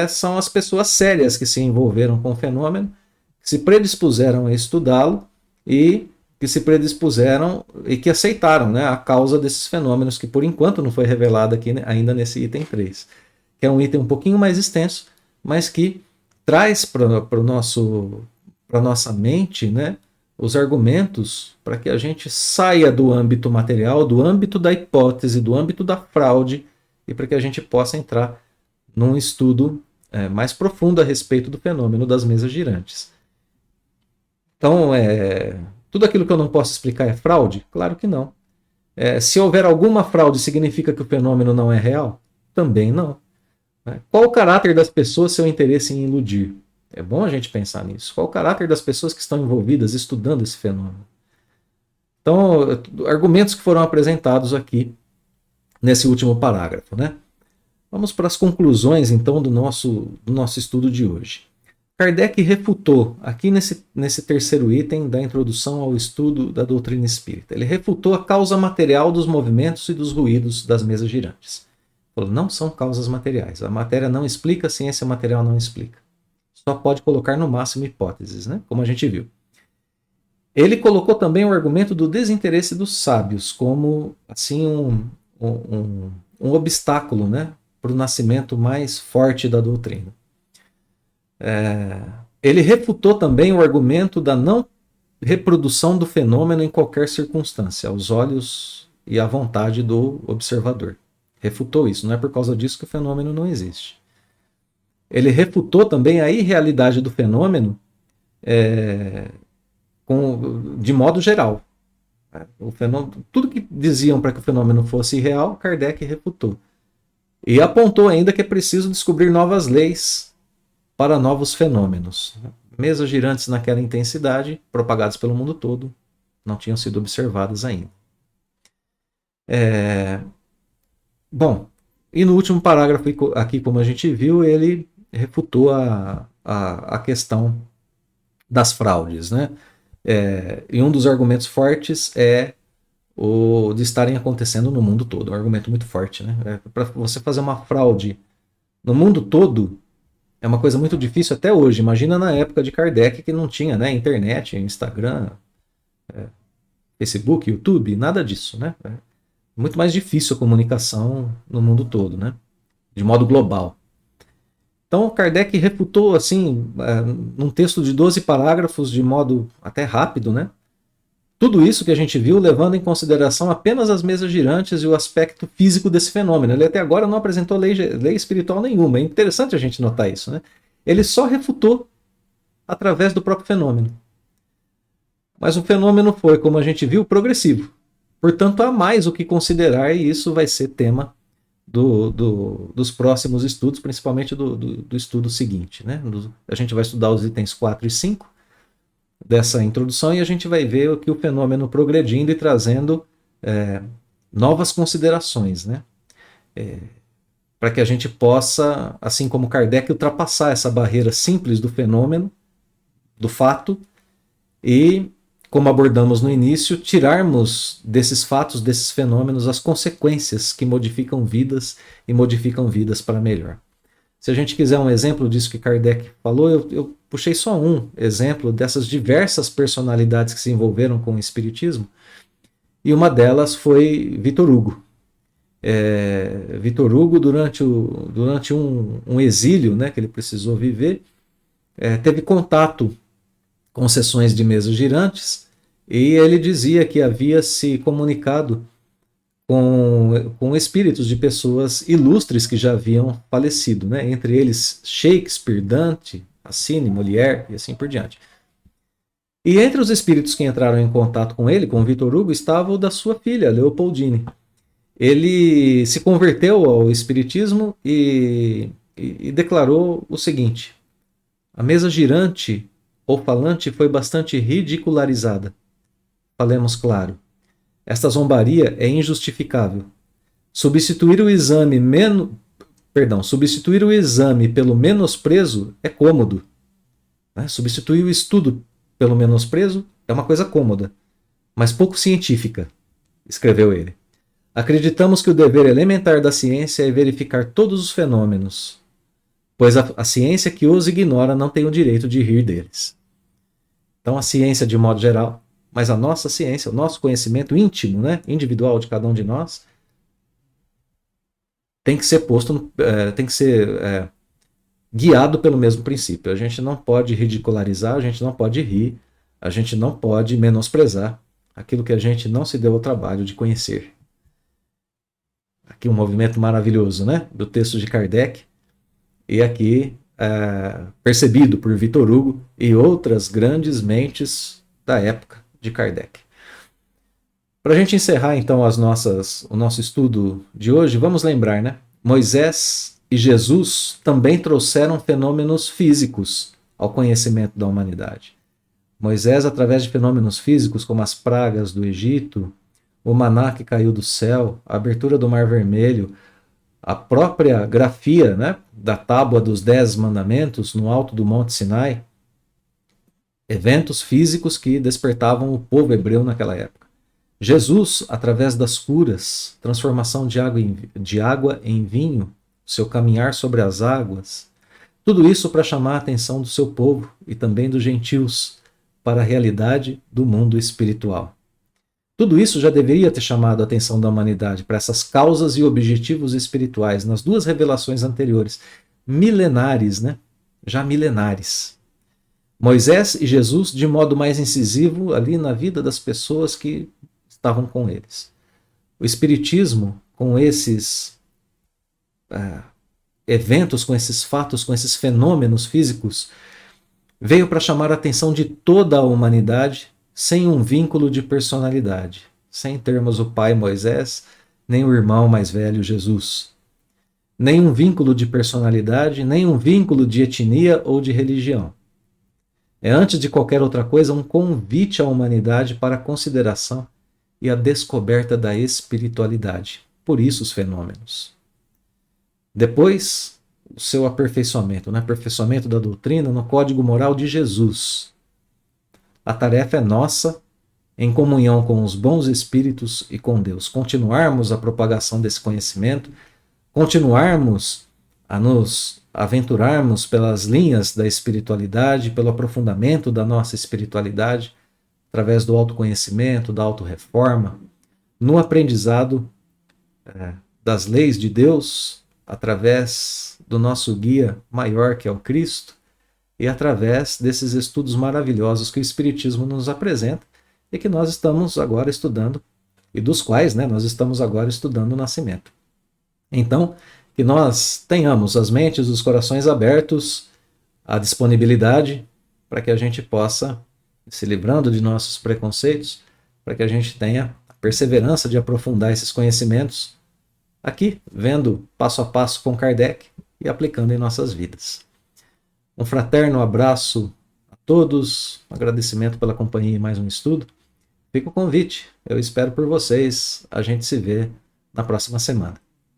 são as pessoas sérias que se envolveram com o fenômeno, que se predispuseram a estudá-lo e que se predispuseram e que aceitaram, né, a causa desses fenômenos, que por enquanto não foi revelada aqui ainda nesse item 3, que é um item um pouquinho mais extenso, mas que traz para a nossa mente, né, os argumentos para que a gente saia do âmbito material, do âmbito da hipótese, do âmbito da fraude, e para que a gente possa entrar num estudo mais profundo a respeito do fenômeno das mesas girantes. Então, tudo aquilo que eu não posso explicar é fraude? Claro que não. Se houver alguma fraude, significa que o fenômeno não é real? Também não. Qual o caráter das pessoas, seu interesse em iludir? É bom a gente pensar nisso. Qual o caráter das pessoas que estão envolvidas estudando esse fenômeno? Então, argumentos que foram apresentados aqui nesse último parágrafo, né? Vamos para as conclusões, então, do nosso estudo de hoje. Kardec refutou, aqui nesse terceiro item da introdução ao estudo da doutrina espírita, ele refutou a causa material dos movimentos e dos ruídos das mesas girantes. Falou, não são causas materiais. A matéria não explica, a ciência material não explica. Só pode colocar no máximo hipóteses, né? Como a gente viu. Ele colocou também o argumento do desinteresse dos sábios como assim um obstáculo, né, para o nascimento mais forte da doutrina. Ele refutou também o argumento da não reprodução do fenômeno em qualquer circunstância, aos olhos e à vontade do observador. Refutou isso, não é por causa disso que o fenômeno não existe. Ele refutou também a irrealidade do fenômeno de modo geral. O fenômeno, tudo que diziam para que o fenômeno fosse real, Kardec refutou. E apontou ainda que é preciso descobrir novas leis para novos fenômenos. Mesas girantes naquela intensidade, propagadas pelo mundo todo, não tinham sido observadas ainda. Bom, e no último parágrafo aqui, como a gente viu, ele refutou a questão das fraudes, né? E um dos argumentos fortes é o de estarem acontecendo no mundo todo. É um argumento muito forte, né? Para você fazer uma fraude no mundo todo é uma coisa muito difícil até hoje. Imagina na época de Kardec que não tinha, né, internet, Instagram, Facebook, YouTube, nada disso, né? É muito mais difícil a comunicação no mundo todo, né? De modo global. Então, Kardec refutou, assim, num texto de 12 parágrafos, de modo até rápido, né? Tudo isso que a gente viu, levando em consideração apenas as mesas girantes e o aspecto físico desse fenômeno. Ele até agora não apresentou lei espiritual nenhuma. É interessante a gente notar isso, né? Ele só refutou através do próprio fenômeno. Mas o fenômeno foi, como a gente viu, progressivo. Portanto, há mais o que considerar e isso vai ser tema dos próximos estudos, principalmente do estudo seguinte. Né? A gente vai estudar os itens 4 e 5 dessa introdução e a gente vai ver que o fenômeno progredindo e trazendo novas considerações, né? Para que a gente possa, assim como Kardec, ultrapassar essa barreira simples do fenômeno, do fato, e, como abordamos no início, tirarmos desses fatos, desses fenômenos, as consequências que modificam vidas e modificam vidas para melhor. Se a gente quiser um exemplo disso que Kardec falou, eu puxei só um exemplo dessas diversas personalidades que se envolveram com o Espiritismo, e uma delas foi Vitor Hugo. Vitor Hugo, durante um exílio, né, que ele precisou viver, teve contato com sessões de mesas girantes, e ele dizia que havia se comunicado com espíritos de pessoas ilustres que já haviam falecido, né? Entre eles Shakespeare, Dante, Racine, Molière e assim por diante. E entre os espíritos que entraram em contato com ele, com Vitor Hugo, estava o da sua filha, Leopoldine. Ele se converteu ao espiritismo e declarou o seguinte: a mesa girante ou falante foi bastante ridicularizada. Falemos claro. Esta zombaria é injustificável. Substituir o exame pelo menosprezo é cômodo. Né? Substituir o estudo pelo menosprezo é uma coisa cômoda, mas pouco científica, escreveu ele. Acreditamos que o dever elementar da ciência é verificar todos os fenômenos, pois a ciência que os ignora não tem o direito de rir deles. Então a ciência, de modo geral, mas a nossa ciência, o nosso conhecimento íntimo, né, individual de cada um de nós, tem que ser guiado pelo mesmo princípio. A gente não pode ridicularizar, a gente não pode rir, a gente não pode menosprezar aquilo que a gente não se deu ao trabalho de conhecer. Aqui um movimento maravilhoso, né, do texto de Kardec, e aqui percebido por Vitor Hugo e outras grandes mentes da época de Kardec. Para a gente encerrar então o nosso estudo de hoje, vamos lembrar, né? Moisés e Jesus também trouxeram fenômenos físicos ao conhecimento da humanidade. Moisés, através de fenômenos físicos como as pragas do Egito, o maná que caiu do céu, a abertura do Mar Vermelho, a própria grafia, né, da tábua dos 10 mandamentos no alto do Monte Sinai, eventos físicos que despertavam o povo hebreu naquela época. Jesus, através das curas, transformação de água em vinho, seu caminhar sobre as águas, tudo isso para chamar a atenção do seu povo e também dos gentios para a realidade do mundo espiritual. Tudo isso já deveria ter chamado a atenção da humanidade para essas causas e objetivos espirituais nas duas revelações anteriores, milenares, né? Já milenares. Moisés e Jesus de modo mais incisivo ali na vida das pessoas que estavam com eles. O Espiritismo, com esses eventos, com esses fatos, com esses fenômenos físicos, veio para chamar a atenção de toda a humanidade sem um vínculo de personalidade, sem termos o pai Moisés, nem o irmão mais velho Jesus. Nem um vínculo de personalidade, nem um vínculo de etnia ou de religião. É, antes de qualquer outra coisa, um convite à humanidade para a consideração e a descoberta da espiritualidade. Por isso os fenômenos. Depois, o seu aperfeiçoamento, né? Aperfeiçoamento da doutrina no código moral de Jesus. A tarefa é nossa, em comunhão com os bons espíritos e com Deus, continuarmos a propagação desse conhecimento, continuarmos a nos aventurarmos pelas linhas da espiritualidade, pelo aprofundamento da nossa espiritualidade, através do autoconhecimento, da autorreforma, no aprendizado das leis de Deus, através do nosso guia maior, que é o Cristo, e através desses estudos maravilhosos que o Espiritismo nos apresenta e que nós estamos agora estudando, e dos quais nós estamos agora estudando o nascimento. Então, que nós tenhamos as mentes, os corações abertos, a disponibilidade para que a gente possa, se livrando de nossos preconceitos, para que a gente tenha a perseverança de aprofundar esses conhecimentos aqui, vendo passo a passo com Kardec e aplicando em nossas vidas. Um fraterno abraço a todos, um agradecimento pela companhia em mais um estudo. Fica o convite, eu espero por vocês, a gente se vê na próxima semana.